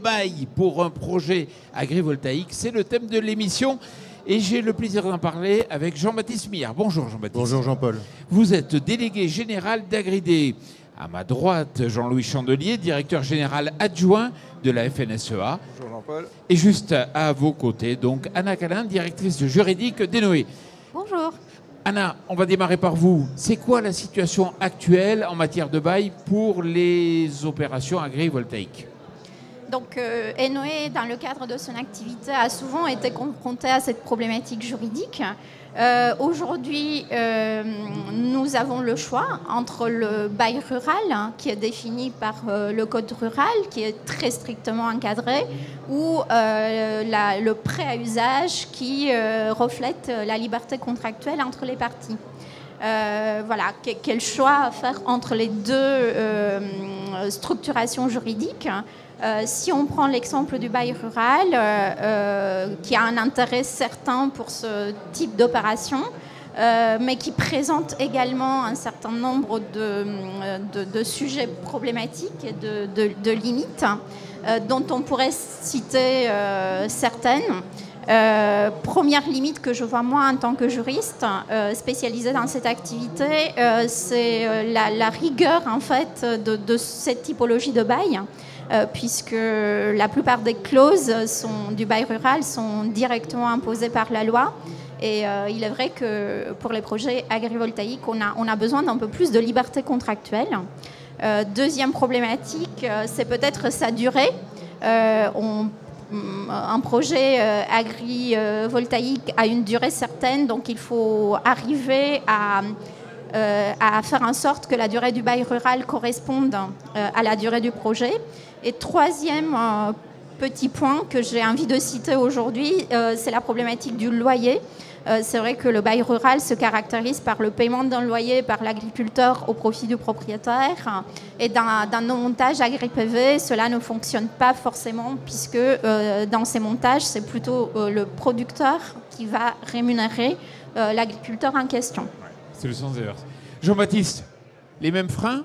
bail pour un projet agrivoltaïque. C'est le thème de l'émission et j'ai le plaisir d'en parler avec Jean-Baptiste Millard. Bonjour Jean-Baptiste. Bonjour Jean-Paul. Vous êtes délégué général d'Agridé. À ma droite, Jean-Louis Chandelier, directeur général adjoint de la FNSEA. Bonjour Jean-Paul. Et juste à vos côtés, donc Anna Calin, directrice juridique d'Enoé. Bonjour. Anna, on va démarrer par vous. C'est quoi la situation actuelle en matière de bail pour les opérations agrivoltaïques ? Donc, Enoé, dans le cadre de son activité, a souvent été confronté à cette problématique juridique. Aujourd'hui, nous avons le choix entre le bail rural, qui est défini par le code rural, qui est très strictement encadré, ou le prêt à usage, qui reflète la liberté contractuelle entre les parties. Voilà, quel choix faire entre les deux structurations juridiques. Si on prend l'exemple du bail rural, qui a un intérêt certain pour ce type d'opération, mais qui présente également un certain nombre de sujets problématiques et de limites, dont on pourrait citer certaines. Première limite que je vois moi en tant que juriste spécialisée dans cette activité, c'est la rigueur en fait de cette typologie de bail. Puisque la plupart des clauses du bail rural sont directement imposées par la loi. Et il est vrai que pour les projets agrivoltaïques, on a besoin d'un peu plus de liberté contractuelle. Deuxième problématique, c'est peut-être sa durée. Un projet agrivoltaïque a une durée certaine, donc il faut arriver à faire en sorte que la durée du bail rural corresponde à la durée du projet. Et troisième petit point que j'ai envie de citer aujourd'hui, c'est la problématique du loyer. C'est vrai que le bail rural se caractérise par le paiement d'un loyer par l'agriculteur au profit du propriétaire. Et dans nos montages agri-PV, cela ne fonctionne pas forcément puisque dans ces montages, c'est plutôt le producteur qui va rémunérer l'agriculteur en question. Ouais, c'est le sens inverse. Jean-Baptiste, les mêmes freins ?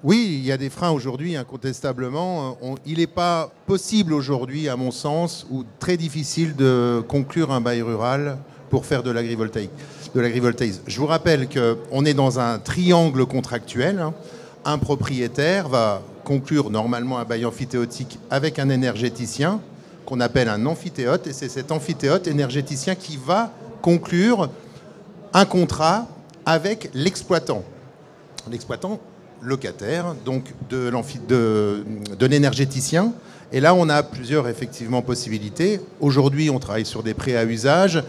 Oui, il y a des freins aujourd'hui, incontestablement. Il n'est pas possible aujourd'hui, à mon sens, ou très difficile de conclure un bail rural pour faire de l'agrivoltaïsme. Je vous rappelle qu'on est dans un triangle contractuel. Un propriétaire va conclure normalement un bail amphithéotique avec un énergéticien qu'on appelle un amphithéote, et c'est cet amphithéote énergéticien qui va conclure un contrat avec l'exploitant. L'exploitant locataire, donc de l'énergéticien. Et là, on a plusieurs, effectivement, possibilités. Aujourd'hui, on travaille sur des prêts à usage.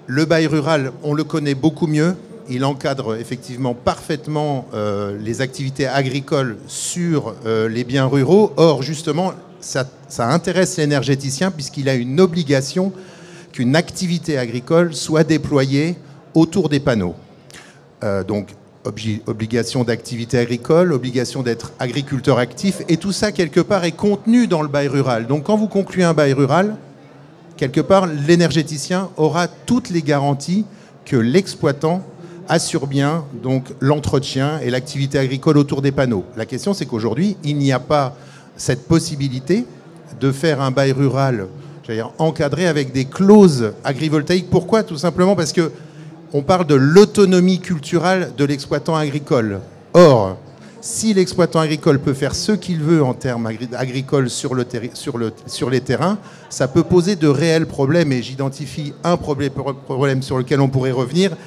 Le bail rural, on le connaît beaucoup mieux. Il encadre effectivement parfaitement les activités agricoles sur les biens ruraux. Or, justement, ça intéresse l'énergéticien puisqu'il a une obligation qu'une activité agricole soit déployée autour des panneaux. Donc, obligation d'activité agricole, obligation d'être agriculteur actif, et tout ça, quelque part, est contenu dans le bail rural. Donc, quand vous concluez un bail rural, quelque part, l'énergéticien aura toutes les garanties que l'exploitant assure bien donc l'entretien et l'activité agricole autour des panneaux. La question, c'est qu'aujourd'hui, il n'y a pas cette possibilité de faire un bail rural, j'allais dire, encadré avec des clauses agrivoltaïques. Pourquoi ? Tout simplement parce que on parle de l'autonomie culturelle de l'exploitant agricole. Or, si l'exploitant agricole peut faire ce qu'il veut en termes agricoles sur les terrains, ça peut poser de réels problèmes. Et j'identifie un problème sur lequel on pourrait revenir,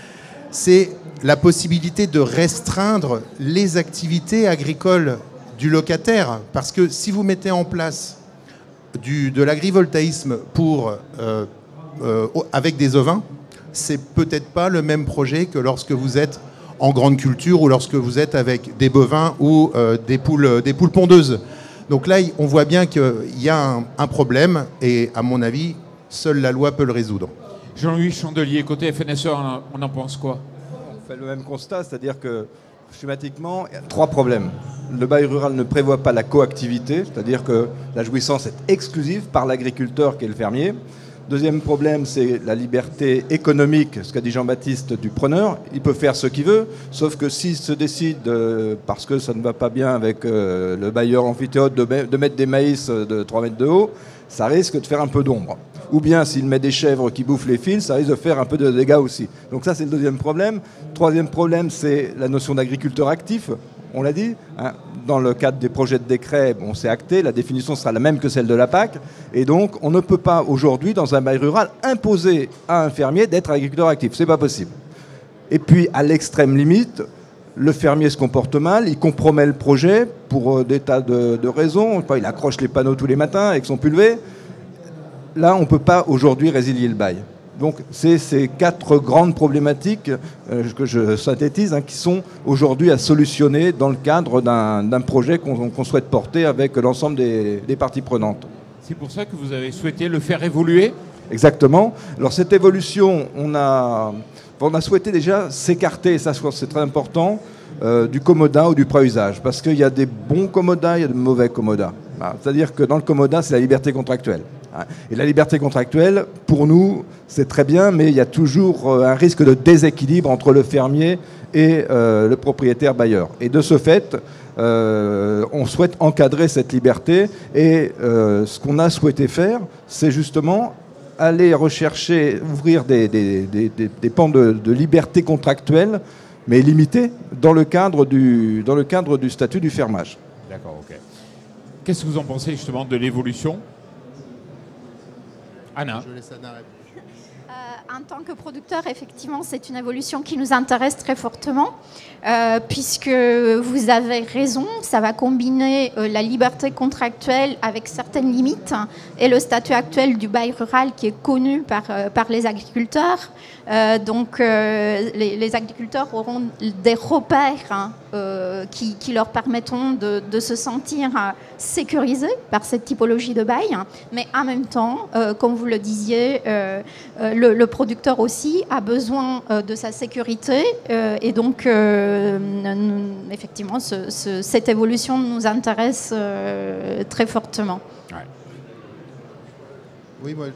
c'est la possibilité de restreindre les activités agricoles du locataire. Parce que si vous mettez en place de l'agrivoltaïsme avec des ovins, c'est peut-être pas le même projet que lorsque vous êtes en grande culture ou lorsque vous êtes avec des bovins ou des poules pondeuses. Donc là, on voit bien qu'il y a un problème et, à mon avis, seule la loi peut le résoudre. Jean-Louis Chandelier, côté FNSEA, on en pense quoi ? On fait le même constat, c'est-à-dire que schématiquement, il y a trois problèmes. Le bail rural ne prévoit pas la coactivité, c'est-à-dire que la jouissance est exclusive par l'agriculteur qui est le fermier. Deuxième problème, c'est la liberté économique, ce qu'a dit Jean-Baptiste, du preneur. Il peut faire ce qu'il veut, sauf que s'il se décide, parce que ça ne va pas bien avec le bailleur amphithéâtre, de mettre des maïs de 3 mètres de haut, ça risque de faire un peu d'ombre. Ou bien s'il met des chèvres qui bouffent les fils, ça risque de faire un peu de dégâts aussi. Donc ça, c'est le deuxième problème. Troisième problème, c'est la notion d'agriculteur actif. On l'a dit, hein, dans le cadre des projets de décret, bon, c'est acté, la définition sera la même que celle de la PAC. Et donc, on ne peut pas aujourd'hui, dans un bail rural, imposer à un fermier d'être agriculteur actif. Ce n'est pas possible. Et puis, à l'extrême limite, le fermier se comporte mal, il compromet le projet pour des tas de raisons. Il accroche les panneaux tous les matins avec son pulvé. Là, on ne peut pas aujourd'hui résilier le bail. Donc, c'est ces 4 grandes problématiques que je synthétise, hein, qui sont aujourd'hui à solutionner dans le cadre d'un projet qu'on souhaite porter avec l'ensemble des parties prenantes. C'est pour ça que vous avez souhaité le faire évoluer ? Exactement. Alors, cette évolution, on a souhaité déjà s'écarter, et ça, je pense que c'est très important, du commodat ou du pré-usage. Parce qu'il y a des bons commodats, il y a de mauvais commodats. C'est-à-dire que dans le commodat, c'est la liberté contractuelle. Et la liberté contractuelle, pour nous, c'est très bien, mais il y a toujours un risque de déséquilibre entre le fermier et le propriétaire bailleur. Et de ce fait, on souhaite encadrer cette liberté. Et ce qu'on a souhaité faire, c'est justement aller rechercher, ouvrir des pans de liberté contractuelle, mais limitée, dans le cadre du statut du fermage. D'accord, ok. Qu'est-ce que vous en pensez justement de l'évolution ? Anna. Je laisse Anna répondre. En tant que producteur, effectivement, c'est une évolution qui nous intéresse très fortement, puisque vous avez raison, ça va combiner la liberté contractuelle avec certaines limites et le statut actuel du bail rural qui est connu par les agriculteurs. Donc, les agriculteurs auront des repères qui leur permettront de se sentir sécurisés par cette typologie de bail, mais en même temps, comme vous le disiez, le producteur aussi a besoin de sa sécurité et donc effectivement cette évolution nous intéresse très fortement. Ouais. Oui, moi,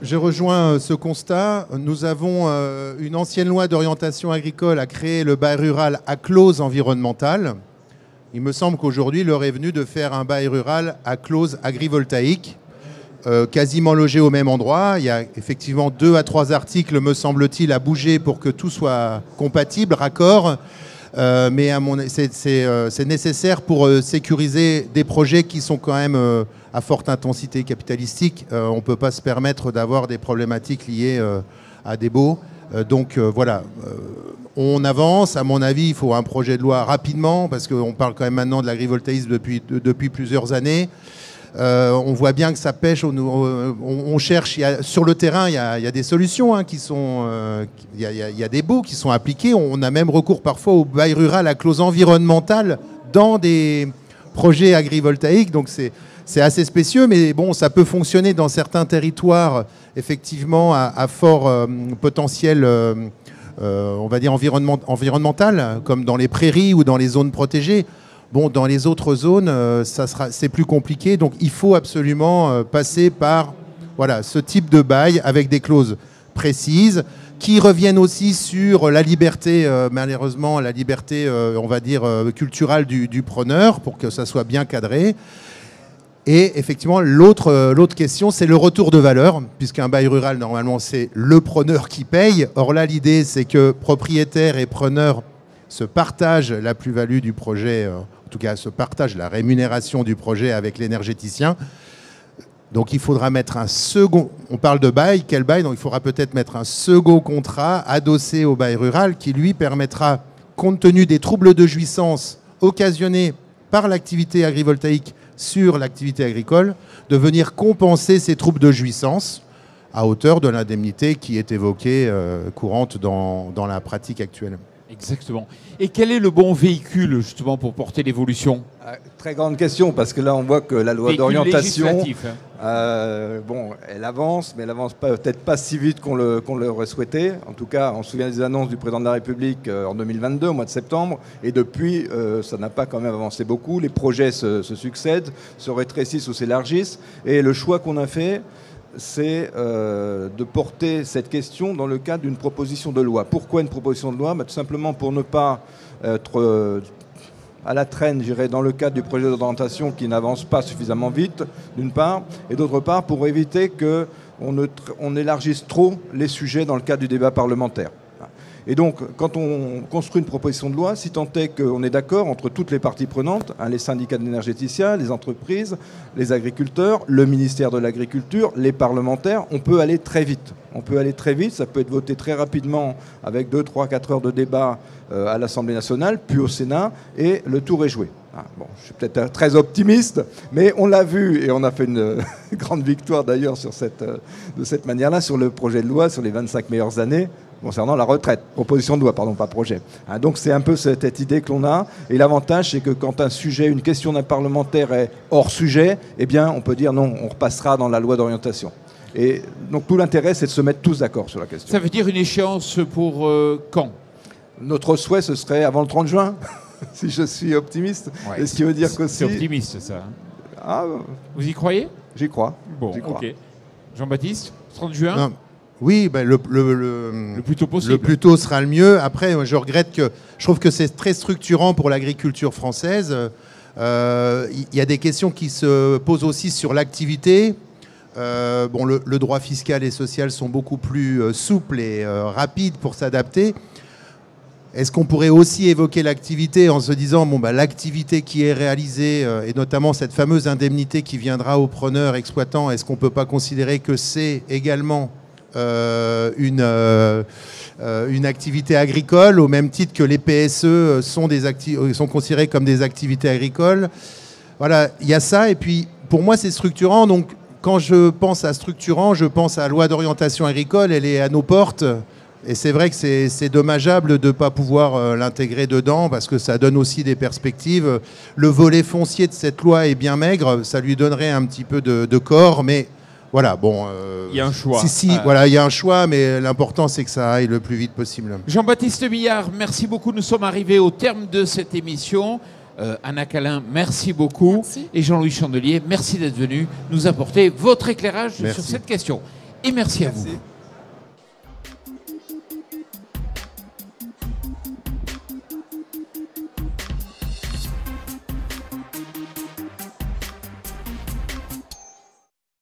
je rejoins ce constat. Nous avons une ancienne loi d'orientation agricole à créer le bail rural à clause environnementale. Il me semble qu'aujourd'hui, l'heure est venue de faire un bail rural à clause agrivoltaïque. Quasiment logé au même endroit. Il y a effectivement 2 à 3 articles, me semble-t-il, à bouger pour que tout soit compatible, raccord. Mais c'est nécessaire pour sécuriser des projets qui sont quand même à forte intensité capitalistique. On ne peut pas se permettre d'avoir des problématiques liées à des baux. Donc voilà, on avance. À mon avis, il faut un projet de loi rapidement parce qu'on parle quand même maintenant de l'agrivoltaïsme depuis plusieurs années. On voit bien que ça pêche, on cherche, sur le terrain il y a des solutions qui sont, il y a des baux qui sont appliqués, on a même recours parfois au bail rural à clause environnementale dans des projets agrivoltaïques, donc c'est assez spécieux, mais bon, ça peut fonctionner dans certains territoires effectivement à fort potentiel, on va dire environnemental, comme dans les prairies ou dans les zones protégées. Bon, dans les autres zones, c'est plus compliqué. Donc, il faut absolument passer par ce type de bail avec des clauses précises qui reviennent aussi sur la liberté, malheureusement, la liberté, on va dire, culturelle du preneur pour que ça soit bien cadré. Et effectivement, l'autre question, c'est le retour de valeur, puisqu'un bail rural, normalement, c'est le preneur qui paye. Or là, l'idée, c'est que propriétaires et preneurs se partagent la plus-value du projet, en tout cas se partagent la rémunération du projet avec l'énergéticien. Donc il faudra mettre un second, on parle de bail, quel bail? Donc il faudra peut-être mettre un second contrat adossé au bail rural qui lui permettra, compte tenu des troubles de jouissance occasionnés par l'activité agrivoltaïque sur l'activité agricole, de venir compenser ces troubles de jouissance à hauteur de l'indemnité qui est évoquée courante dans la pratique actuelle. Exactement. Et quel est le bon véhicule, justement, pour porter l'évolution? Très grande question, parce que là, on voit que la loi d'orientation, elle avance, mais elle avance peut-être pas si vite qu'on l'aurait souhaité. En tout cas, on se souvient des annonces du président de la République en 2022, au mois de septembre, et depuis, ça n'a pas quand même avancé beaucoup. Les projets se succèdent, se rétrécissent ou s'élargissent, et le choix qu'on a fait, c'est de porter cette question dans le cadre d'une proposition de loi. Pourquoi une proposition de loi? Tout simplement pour ne pas être à la traîne, j'irais, dans le cadre du projet d'orientation qui n'avance pas suffisamment vite, d'une part, et d'autre part, pour éviter qu'on élargisse trop les sujets dans le cadre du débat parlementaire. Et donc, quand on construit une proposition de loi, si tant est qu'on est d'accord entre toutes les parties prenantes, les syndicats d'énergéticiens, les entreprises, les agriculteurs, le ministère de l'Agriculture, les parlementaires, on peut aller très vite. On peut aller très vite, ça peut être voté très rapidement avec 2, 3, 4 heures de débat à l'Assemblée nationale, puis au Sénat, et le tour est joué. Bon, je suis peut-être très optimiste, mais on l'a vu, et on a fait une grande victoire d'ailleurs de cette manière-là, sur le projet de loi, sur les 25 meilleures années, concernant la retraite. Proposition de loi, pardon, pas projet. Donc c'est un peu cette idée que l'on a. Et l'avantage, c'est que quand un sujet, une question d'un parlementaire est hors sujet, eh bien, on peut dire non, on repassera dans la loi d'orientation. Et donc tout l'intérêt, c'est de se mettre tous d'accord sur la question. Ça veut dire une échéance pour quand? Notre souhait, ce serait avant le 30 juin, si je suis optimiste. Ouais, et ce qui veut dire qu'aussi... C'est optimiste, ça. Ah, vous y croyez? J'y crois. Bon, ok. Jean-Baptiste, 30 juin non. Oui, ben le plus tôt possible. Le plus tôt sera le mieux. Après, je regrette que... Je trouve que c'est très structurant pour l'agriculture française. Il y a des questions qui se posent aussi sur l'activité. Bon, le droit fiscal et social sont beaucoup plus souples et rapides pour s'adapter. Est-ce qu'on pourrait aussi évoquer l'activité en se disant, bon, bah, l'activité qui est réalisée, et notamment cette fameuse indemnité qui viendra aux preneurs exploitants, est-ce qu'on ne peut pas considérer que c'est également une activité agricole, au même titre que les PSE sont considérés comme des activités agricoles? Voilà, il y a ça. Et puis, pour moi, c'est structurant. Donc, quand je pense à structurant, je pense à la loi d'orientation agricole. Elle est à nos portes. Et c'est vrai que c'est dommageable de ne pas pouvoir l'intégrer dedans parce que ça donne aussi des perspectives. Le volet foncier de cette loi est bien maigre. Ça lui donnerait un petit peu de corps, mais voilà, bon... il y a un choix. Voilà, il y a un choix, mais l'important, c'est que ça aille le plus vite possible. Jean-Baptiste Billard, merci beaucoup. Nous sommes arrivés au terme de cette émission. Anna Calin, merci beaucoup. Merci. Et Jean-Louis Chandelier, merci d'être venu nous apporter votre éclairage sur cette question. Et merci à vous.